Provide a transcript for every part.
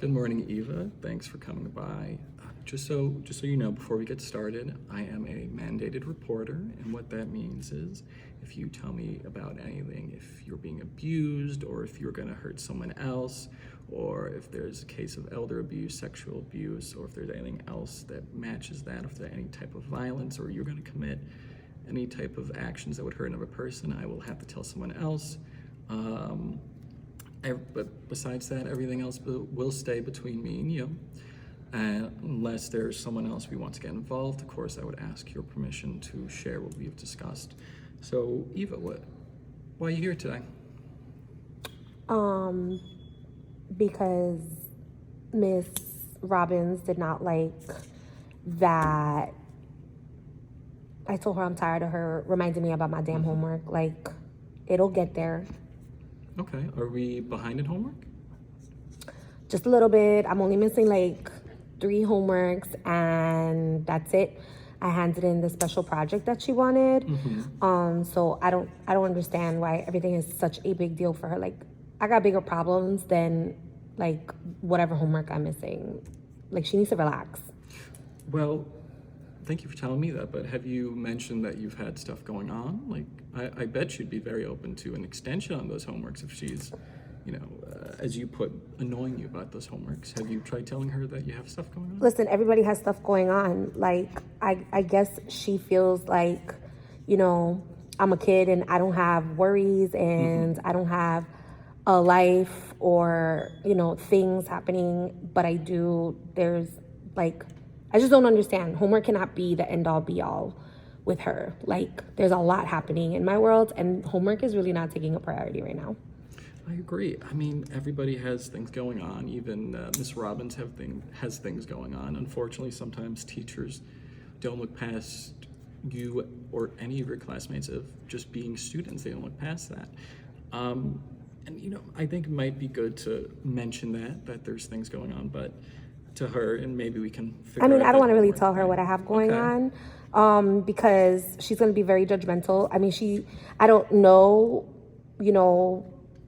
Good morning, Eva. Thanks for coming by. Just so you know, before we get started, I am a mandated reporter, and what that means is if you tell me about anything, if you're being abused, or if you're going to hurt someone else, or if there's a case of elder abuse, sexual abuse, or if there's anything else that matches that, if there's any type of violence, or you're going to commit any type of actions that would hurt another person, I will have to tell someone else. But besides that, everything else will stay between me and you. Unless there's someone else we want to get involved, of course, I would ask your permission to share what we've discussed. So, Eva, why are you here today? Because Miss Robbins did not like that. I told her I'm tired of her reminding me about my damn homework. Like, it'll get there. Okay, are we behind in homework? Just a little bit. I'm only missing like 3 homeworks and that's it. I handed in the special project that she wanted. So I don't understand why everything is such a big deal for her. Like, I got bigger problems than like whatever homework I'm missing. Like, she needs to relax. Well, thank you for telling me that, but have you mentioned that you've had stuff going on? Like, I bet she'd be very open to an extension on those homeworks if she's, as you put, annoying you about those homeworks. Have you tried telling her that you have stuff going on? Listen, everybody has stuff going on. Like, I guess she feels like, I'm a kid and I don't have worries and I don't have a life or, things happening, but I do. There's like, I just don't understand. Homework cannot be the end all be all with her. Like, there's a lot happening in my world and homework is really not taking a priority right now. I agree. I mean, everybody has things going on. Even Miss Robbins has things going on. Unfortunately, sometimes teachers don't look past you or any of your classmates of just being students. They don't look past that. I think it might be good to mention that there's things going on, but to her, and maybe we can figure out. I don't want to really tell her what I have going on, because she's going to be very judgmental. I mean, I don't know,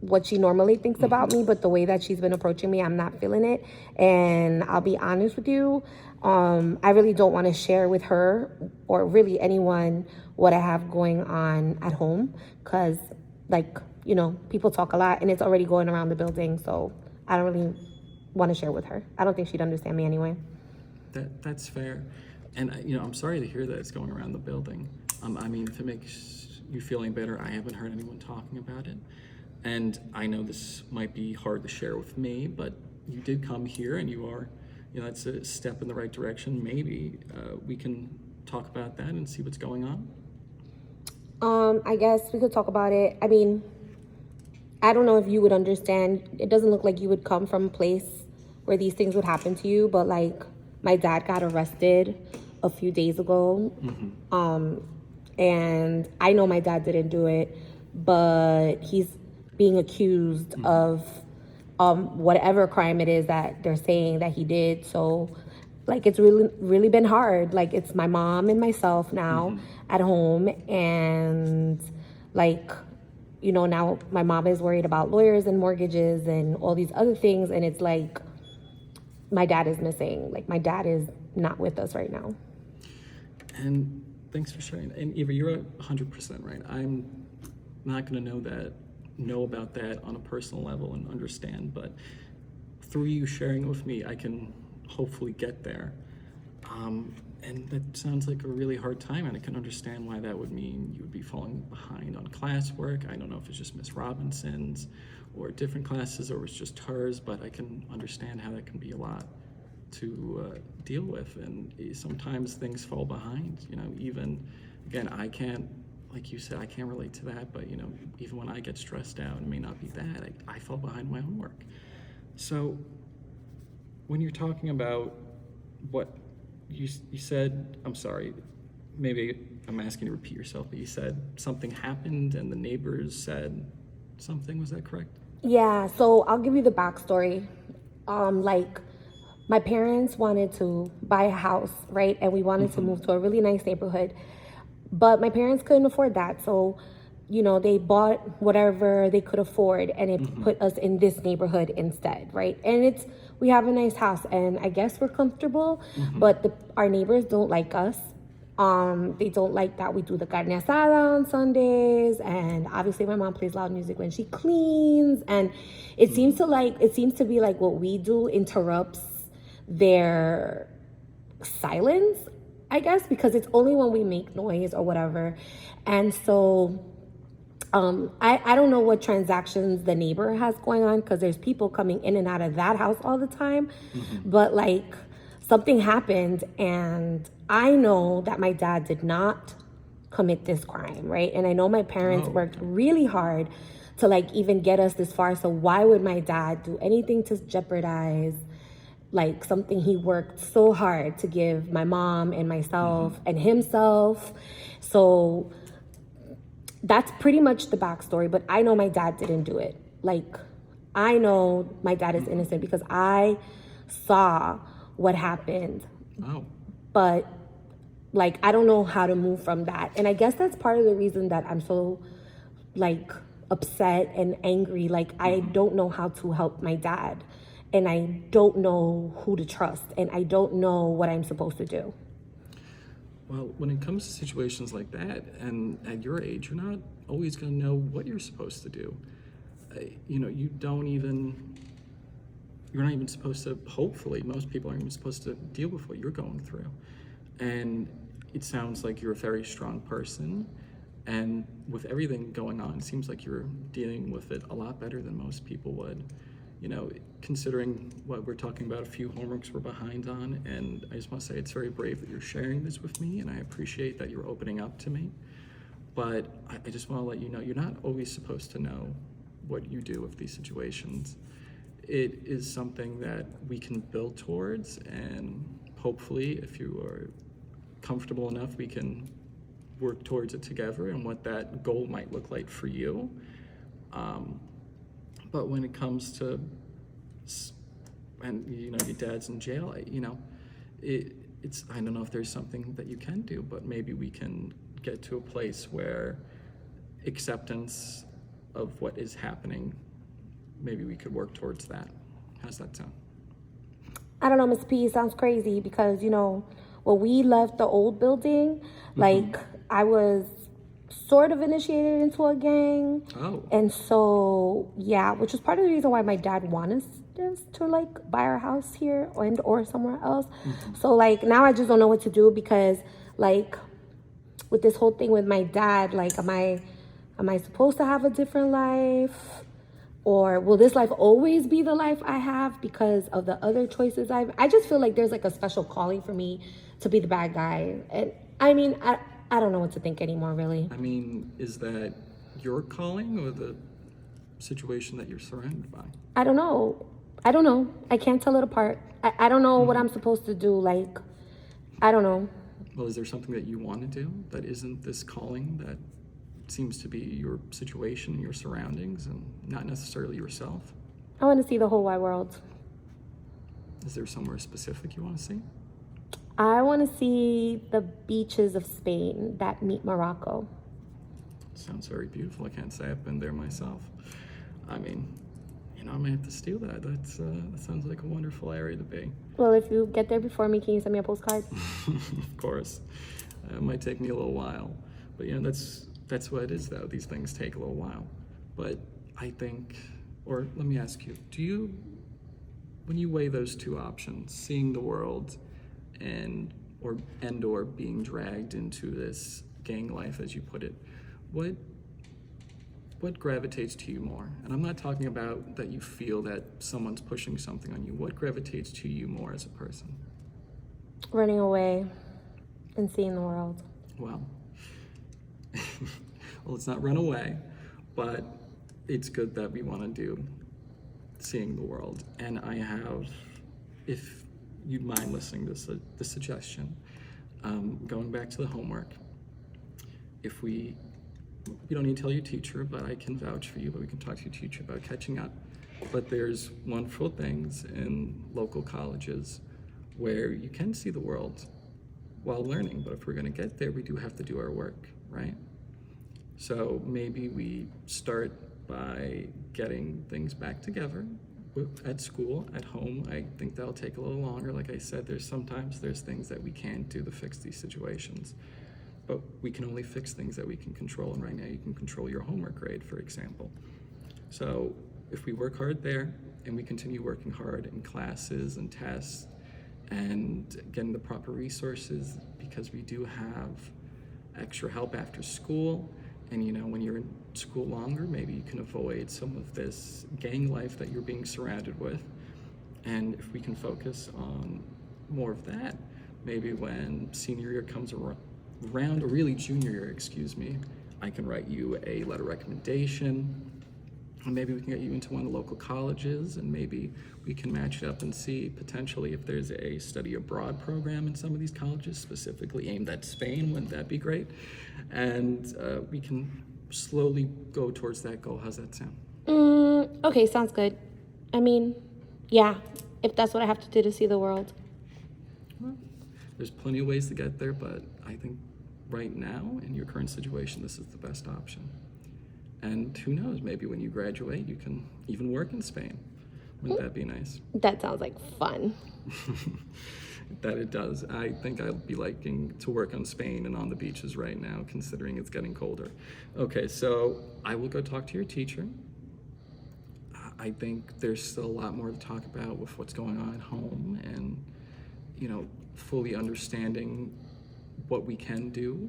what she normally thinks about me, but the way that she's been approaching me, I'm not feeling it. And I'll be honest with you, I really don't want to share with her or really anyone what I have going on at home, because people talk a lot and it's already going around the building, so I don't really want to share with her. I don't think she'd understand me anyway. That's fair. And I'm sorry to hear that it's going around the building. I mean, if it makes you feeling better, I haven't heard anyone talking about it. And I know this might be hard to share with me, but you did come here and you are, it's a step in the right direction. Maybe we can talk about that and see what's going on. I guess we could talk about it. I mean, I don't know if you would understand. It doesn't look like you would come from a place where these things would happen to you, but like, my dad got arrested a few days ago. And I know my dad didn't do it, but he's being accused of whatever crime it is that they're saying that he did. So like, it's really been hard. Like, it's my mom and myself now at home, and like, now my mom is worried about lawyers and mortgages and all these other things, and it's like, my dad is missing. Like, my dad is not with us right now. And thanks for sharing. And Eva, you're 100% right. I'm not going to know about that on a personal level and understand, but through you sharing it with me, I can hopefully get there. And that sounds like a really hard time, and I can understand why that would mean you would be falling behind on classwork. I don't know if it's just Miss Robinson's or different classes, or it's just hers, but I can understand how that can be a lot to deal with. And sometimes things fall behind, even, again, I can't, like you said, I can't relate to that, but even when I get stressed out, it may not be that, I fall behind my homework. So when you're talking about what you said, I'm sorry, maybe I'm asking you to repeat yourself, but you said something happened and the neighbors said something, was that correct? Yeah, so I'll give you the backstory. Like, my parents wanted to buy a house, right? And we wanted to move to a really nice neighborhood. But my parents couldn't afford that. So they bought whatever they could afford and it put us in this neighborhood instead, right? And we have a nice house and I guess we're comfortable, but our neighbors don't like us. They don't like that we do the carne asada on Sundays, and obviously my mom plays loud music when she cleans, and it seems to be like what we do interrupts their silence, I guess, because it's only when we make noise or whatever. And so I don't know what transactions the neighbor has going on, because there's people coming in and out of that house all the time. But like, something happened, and I know that my dad did not commit this crime, right? And I know my parents worked really hard to like even get us this far. So why would my dad do anything to jeopardize like something he worked so hard to give my mom and myself and himself? So that's pretty much the backstory, but I know my dad didn't do it. Like, I know my dad is innocent because I saw what happened. Oh. But, like, I don't know how to move from that. And I guess that's part of the reason that I'm so, like, upset and angry. Like, I don't know how to help my dad. And I don't know who to trust. And I don't know what I'm supposed to do. Well, when it comes to situations like that, and at your age, you're not always going to know what you're supposed to do. You're not even supposed to, hopefully, most people aren't even supposed to deal with what you're going through. And it sounds like you're a very strong person, and with everything going on, it seems like you're dealing with it a lot better than most people would. Considering what we're talking about, a few homeworks we're behind on, and I just want to say it's very brave that you're sharing this with me, and I appreciate that you're opening up to me. But I just want to let you know, you're not always supposed to know what you do with these situations. It is something that we can build towards, and hopefully, if you are comfortable enough, we can work towards it together and what that goal might look like for you. But when it comes to, and your dad's in jail, it's I don't know if there's something that you can do, but maybe we can get to a place where acceptance of what is happening, maybe we could work towards that. How's that sound? I don't know, Miss P, it sounds crazy because, when we left the old building, like, I was sort of initiated into a gang. Oh. And so, yeah, which was part of the reason why my dad wanted us to, like, buy our house here or somewhere else. So, like, now I just don't know what to do because, like, with this whole thing with my dad, like, am I supposed to have a different life? Or will this life always be the life I have because of the other choices I just feel like there's like a special calling for me to be the bad guy. And I mean, I don't know what to think anymore, really. I mean, is that your calling or the situation that you're surrounded by? I don't know. I can't tell it apart. I don't know what I'm supposed to do. Like, I don't know. Well, is there something that you want to do that isn't this calling that seems to be your situation, your surroundings, and not necessarily yourself? I want to see the whole wide world. Is there somewhere specific you want to see? I want to see the beaches of Spain that meet Morocco. Sounds very beautiful. I can't say I've been there myself. I mean, I may have to steal that. That sounds like a wonderful area to be. Well, if you get there before me, can you send me a postcard? Of course. It might take me a little while. But, that's what it is, though. These things take a little while. But I think, or let me ask you, when you weigh those two options, seeing the world or being dragged into this gang life, as you put it, what gravitates to you more? And I'm not talking about that you feel that someone's pushing something on you. What gravitates to you more as a person? Running away and seeing the world. Well, let's not run away, but it's good that we want to do seeing the world. And I have, if you'd mind listening to the suggestion, going back to the homework, if we don't need to tell your teacher, but I can vouch for you, but we can talk to your teacher about catching up. But there's wonderful things in local colleges where you can see the world while learning, but if we're going to get there, we do have to do our work, right? So maybe we start by getting things back together at school, at home. I think that'll take a little longer. Like I said, sometimes there's things that we can't do to fix these situations, but we can only fix things that we can control. And right now you can control your homework grade, for example. So if we work hard there and we continue working hard in classes and tests and getting the proper resources, because we do have extra help after school, and when you're in school longer, maybe you can avoid some of this gang life that you're being surrounded with. And if we can focus on more of that, maybe when senior year comes around, or really junior year, excuse me, I can write you a letter of recommendation. And maybe we can get you into one of the local colleges, and maybe we can match it up and see potentially if there's a study abroad program in some of these colleges specifically aimed at Spain. Wouldn't that be great? And we can slowly go towards that goal. How's that sound? Okay, sounds good. I mean, yeah, if that's what I have to do to see the world. Well, there's plenty of ways to get there, but I think right now, in your current situation, this is the best option. And who knows, maybe when you graduate, you can even work in Spain. Wouldn't that be nice? That sounds like fun. That it does. I think I'd be liking to work on Spain and on the beaches right now, considering it's getting colder. Okay, so I will go talk to your teacher. I think there's still a lot more to talk about with what's going on at home, and, fully understanding what we can do,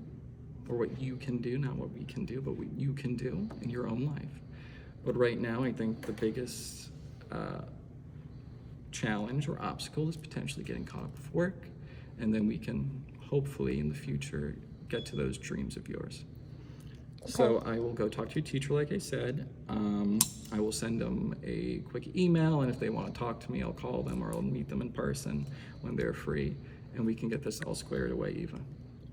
or what you can do, not what we can do, but what you can do in your own life. But right now, I think the biggest challenge or obstacle is potentially getting caught up with work, and then we can hopefully in the future get to those dreams of yours. Okay. So I will go talk to your teacher, like I said. I will send them a quick email, and if they want to talk to me, I'll call them, or I'll meet them in person when they're free, and we can get this all squared away, Eva.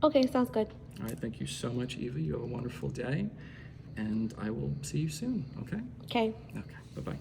Okay, sounds good. All right, thank you so much, Eva. You have a wonderful day, and I will see you soon, okay? Okay. Okay, bye-bye.